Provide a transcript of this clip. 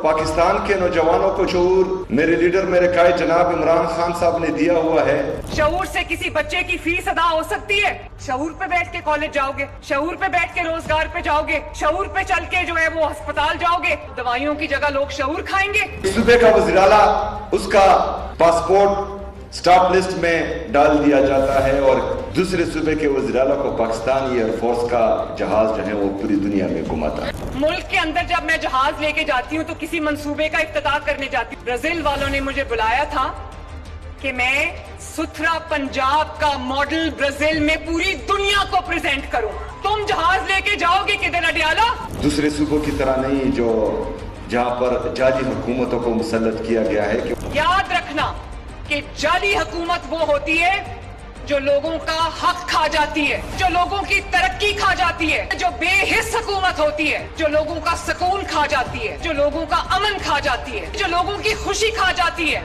पाकिस्तान के नौजवानों को शऊर मेरे लीडर मेरे कायद जनाब इमरान खान साहब ने दिया हुआ है। शऊर से किसी बच्चे की फीस अदा हो सकती है? शऊर पे बैठ के कॉलेज जाओगे, शऊर पे बैठ के रोजगार पे जाओगे, शऊर पे चल के जो है वो अस्पताल जाओगे, दवाइयों की जगह लोग शऊर खाएंगे। सूबे का वज़ीर-ए-आला उसका पासपोर्ट स्टॉप लिस्ट में डाल दिया जाता है और दूसरे सूबे के वज़ीर-ए-आला को पाकिस्तान एयरफोर्स का जहाज जो है वो पूरी दुनिया में घुमाता है। मुल्क के अंदर जब मैं जहाज लेके जाती हूँ तो किसी मंसूबे का इफ्तिताह करने जाती हूँ। ब्राजील वालों ने मुझे बुलाया था कि मैं सुथरा पंजाब का मॉडल ब्राजील में पूरी दुनिया को प्रेजेंट करूं। तुम जहाज लेके जाओगे किधर अडियाला? दूसरे सूबों की तरह नहीं जो जहाँ पर जाली हुकूमतों को मुसल्लत किया गया है कि याद रखना कि जाली हुकूमत वो होती है जो लोगों का हक खा जाती है, जो लोगों की तरक्की खा जाती है, जो बेहिस हुकूमत होती है, जो लोगों का सुकून खा जाती है, जो लोगों का अमन खा जाती है, जो लोगों की खुशी खा जाती है।